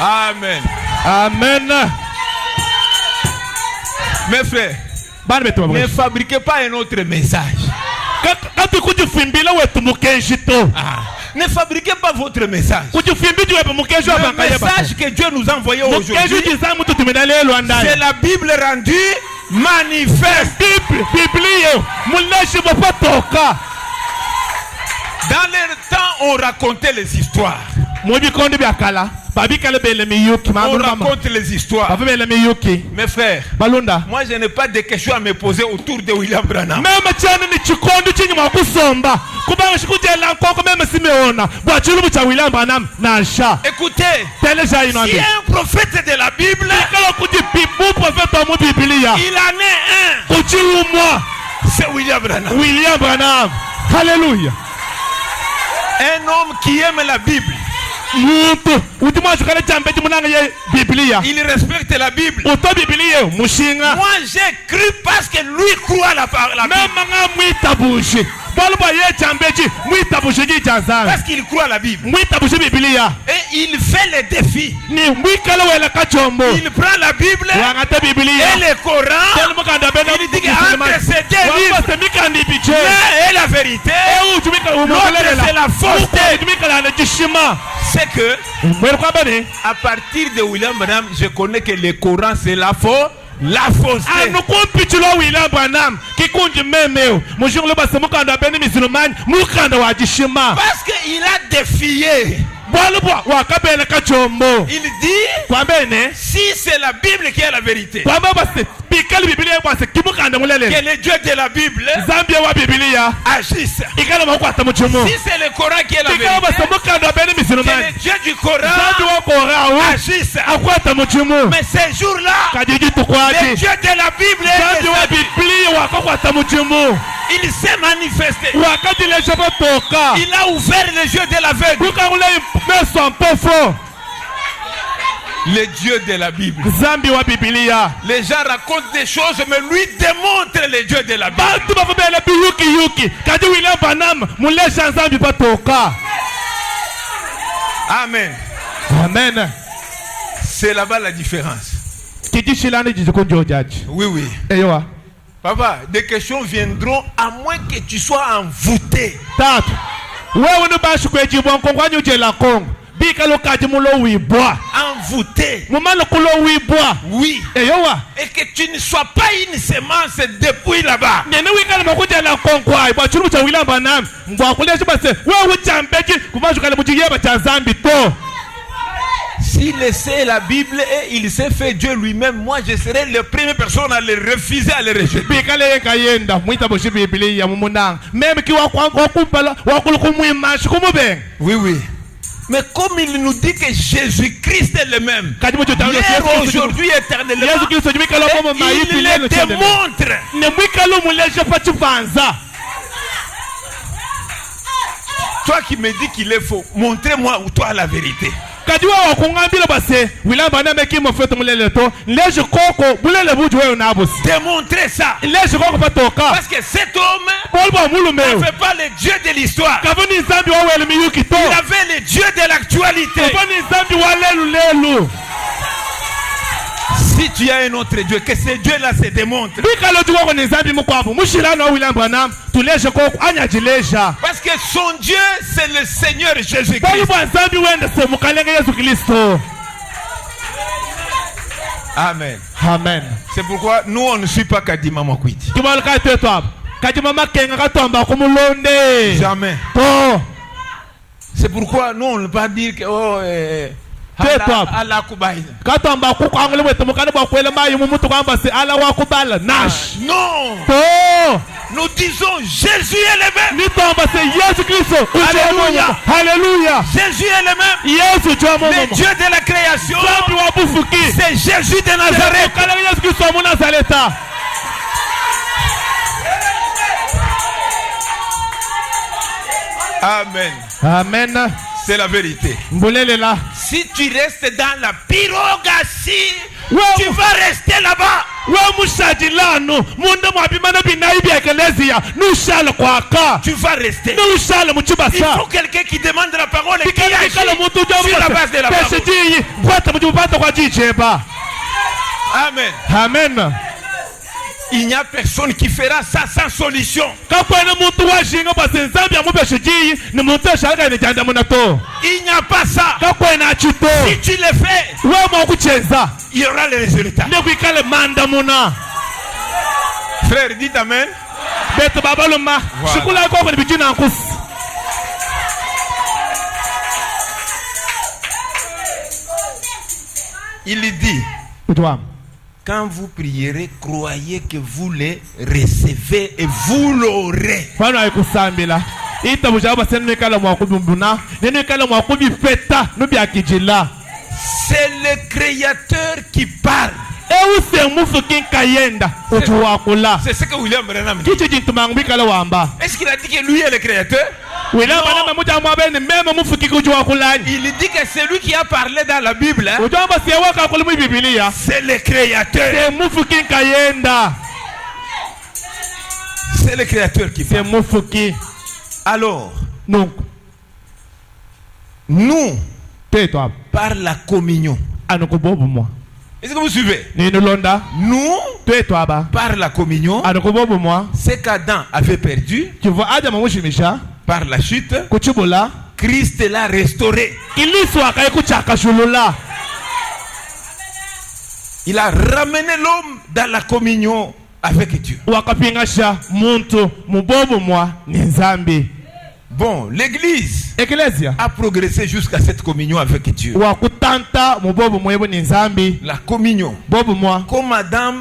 Amen. Amen. Mes frères, ne fabriquez pas un autre message. Ne fabriquez pas votre message. Le message que Dieu nous a envoyé aujourd'hui, c'est la Bible rendue manifeste. Dans le temps, on racontait les histoires. On raconte les histoires. Mes frères, moi je n'ai pas de questions à me poser autour de William Branham. Écoutez, si un prophète de la Bible, il en est un, c'est William Branham. William Branham. Alléluia. Un homme qui aime la Bible. Il respecte la Bible. Moi j'ai cru parce que lui croit à la Bible. Parce qu'il croit à la Bible. Et il fait les défis. Il prend la Bible et le Coran. Il dit qu'entre ces deux livres, l'un est la vérité, l'autre c'est la fausseté. C'est que à partir de William Branham, je connais que le Coran c'est la fausseté. Parce qu'il a défié. Il dit, si c'est la Bible qui est la vérité, que le Dieu de la Bible agisse. Si c'est le Coran qui est la vérité, que le Dieu du Coran agisse. Mais ces jours-là, le Dieu de la Bible il s'est manifesté. Il a ouvert les yeux de l'aveugle. Le Dieu de la Bible. Les gens racontent des choses, mais lui démontre le Dieu de la Bible. Amen. Amen. C'est là-bas la différence. Oui, oui. Papa, des questions viendront à moins que tu sois envoûté. Envoûté. Oui. Et que tu ne sois pas une semence depuis là-bas. S'il laissait la Bible et il s'est fait Dieu lui-même, moi je serais la première personne à le refuser, à le rejeter. Oui, oui. Mais comme il nous dit que Jésus-Christ est le même, hier, aujourd'hui, éternellement, il le démontre. Toi qui me dis qu'il est faux, montrez-moi ou toi la vérité. Démontrez ça. Parce que cet homme ne fait pas le Dieu de l'histoire. Il avait le Dieu de l'actualité. Si tu as un autre Dieu, que ce Dieu-là se démontre. Parce que son Dieu, c'est le Seigneur Jésus-Christ. Amen. Amen. C'est pourquoi nous, on ne suit pas Kadima Makwiti. Jamais. C'est pourquoi nous, on ne peut pas dire que... Oh, Allah Kubaï. Non. Nous disons Jésus est le même. Alléluia. Alléluia. Jésus est le même. Le Dieu de la création, c'est Jésus de Nazareth. Amen. Amen. C'est la vérité. Si tu restes dans la pyrogatie, tu vas rester là-bas. Tu vas rester. Il faut quelqu'un qui demande la parole et qui agit sur la base de la parole. Amen. Amen. Il n'y a personne qui fera ça sans solution. Il n'y a pas ça. Si tu le fais, il y aura les résultats. Frère, dites Amen. Voilà. Il dit, quand vous prierez, croyez que vous les recevez et vous l'aurez. C'est le Créateur qui parle. C'est ce que William Branham dit. Est-ce qu'il a dit que lui est le Créateur? Non. Il dit que c'est lui qui a parlé dans la Bible. C'est le Créateur. C'est le Créateur qui parle. Alors, nous, par la communion. Est-ce que vous suivez? Nous, par la communion, ce qu'Adam avait perdu, par la chute, Christ l'a restauré. Il a ramené l'homme dans la communion avec Dieu. Bon, l'Église a progressé jusqu'à cette communion avec Dieu. La communion, comme Adam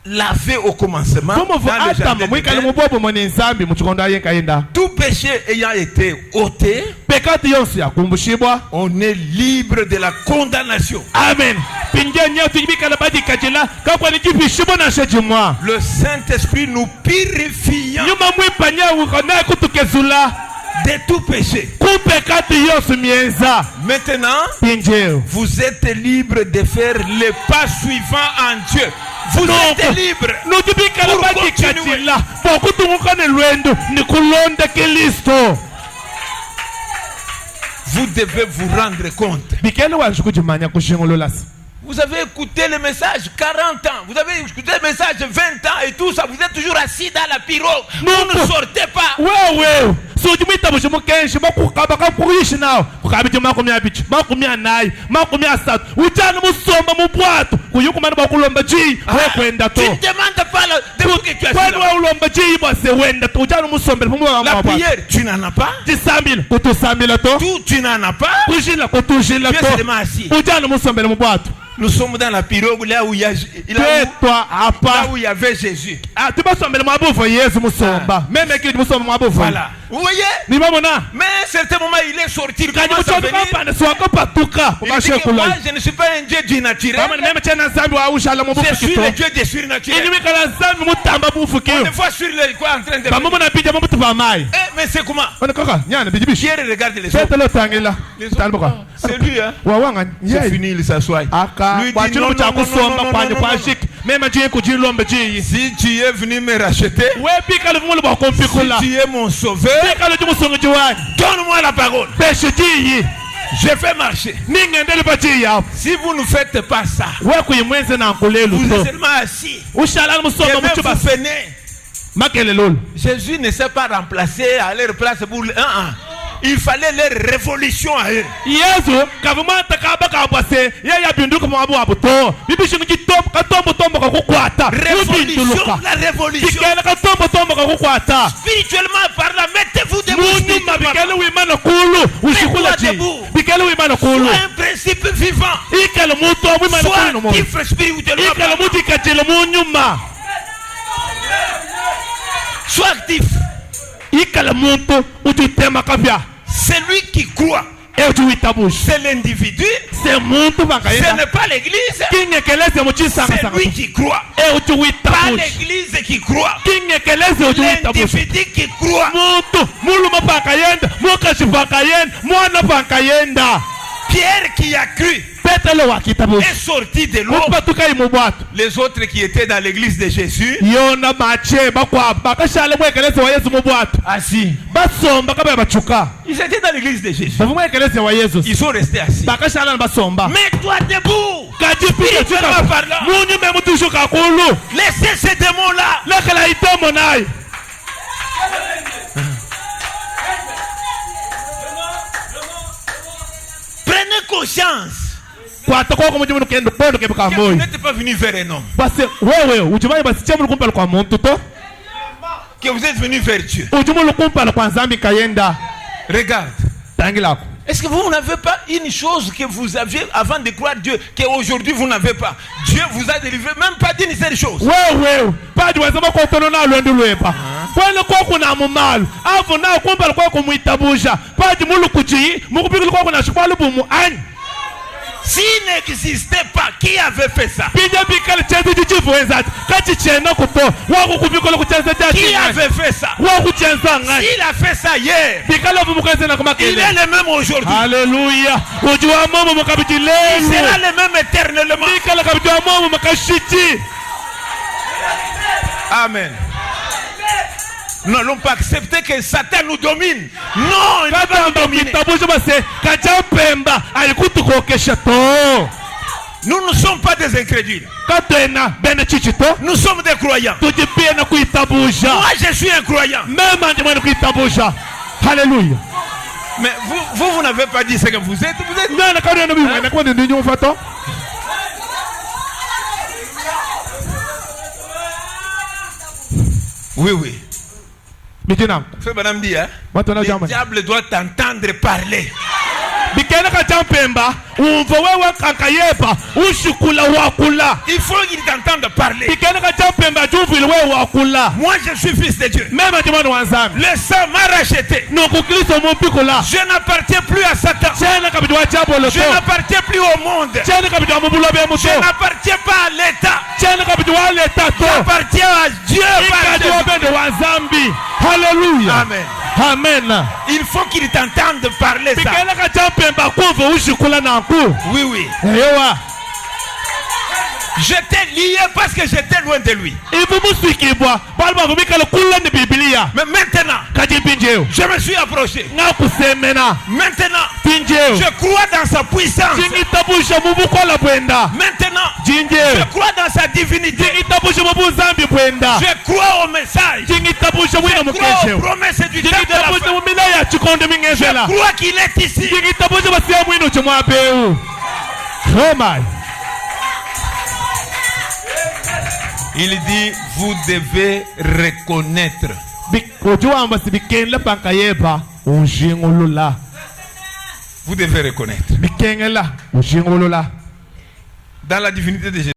l'a fait au commencement, dans le jardin d'Éden, tout péché ayant été ôté, on est libre de la condamnation. Amen. Le Saint-Esprit nous purifie de tout péché. Maintenant, vous êtes libre de faire le pas suivant en Dieu. Vous êtes libre pour continuer. Vous devez vous rendre compte. Vous avez écouté le message 40 ans. Vous avez écouté le message 20 ans et tout ça. Vous êtes toujours assis dans la pirogue. Vous ne sortez pas. Tu ne demandes pas depuis que tu as la prière, tu n'en as pas. Tout, tu n'en as pas. Tu es seulement assis. Nous sommes dans la pirogue là où il y avait Jésus. Voilà. Vous voyez? Mais à un certain moment, il est sorti. Il commence à venir. Il dit que moi, je ne suis pas un Dieu du naturel. Je suis le Dieu des surnaturels. On le voit sur le quoi en train de venir. Mais c'est comment? Pierre regarde les autres. C'est lui, hein? C'est fini, il s'assoit. Lui dit non. Si tu es venu me racheter, si tu es mon sauveur, donne-moi la parole. Je vais marcher. Si vous ne faites pas ça, vous êtes seulement assis. Et même vous venez. Jésus ne s'est pas remplacé à leur place pour il fallait leur révolution à eux. Révolution, la révolution. Spirituellement parlant, mettez-vous debout. Mets-toi debout. Sois un principe vivant. Sois actif spirituellement parlant. Sois actif. Celui qui croit C'est l'individu. Ce n'est pas l'église. C'est lui qui croit. Pas l'église qui croit. L'individu qui croit. Pierre qui a cru est sorti de l'eau. Les autres qui étaient dans l'église de Jésus assis. Ils étaient dans l'église de Jésus. Ils sont restés assis. Mais toi debout. Laissez ces démons-là. Prenez conscience que vous n'êtes pas venu vers un homme, que vous êtes venu vers Dieu. Regarde. Est-ce que vous n'avez pas une chose que vous aviez avant de croire Dieu, qu'aujourd'hui vous n'avez pas? Dieu vous a délivré même pas d'une seule chose. S'il n'existait pas, qui avait fait ça? Qui avait fait ça? S'il a fait ça hier, il est le même aujourd'hui. Alléluia. Il sera le même éternellement. Amen. Nous n'allons pas accepter que Satan nous domine. Non, il ne va pas nous dominer. Nous ne sommes pas des incrédules. Nous sommes des croyants. Moi, je suis un croyant. Alléluia. Mais vous n'avez pas dit ce que vous êtes. Vous êtes... Oui. Frère Madame dit, le diable doit t'entendre parler. Il faut qu'il t'entende parler. Moi je suis fils de Dieu. Le sang m'a racheté. Je n'appartiens plus à Satan. Je n'appartiens plus au monde. Je n'appartiens pas à l'État. J'appartiens à Dieu. Alléluia. Amen. Amen. Il faut qu'il t'entende parler ça. Oui. J'étais lié parce que j'étais loin de lui. Mais maintenant, je me suis approché. Maintenant, je crois dans sa puissance. Maintenant, je crois dans sa divinité. Je crois au message. Je crois aux promesses du temps de la fin. Je crois qu'il est ici. Il dit, vous devez reconnaître. Vous devez reconnaître. Dans la divinité de Jésus.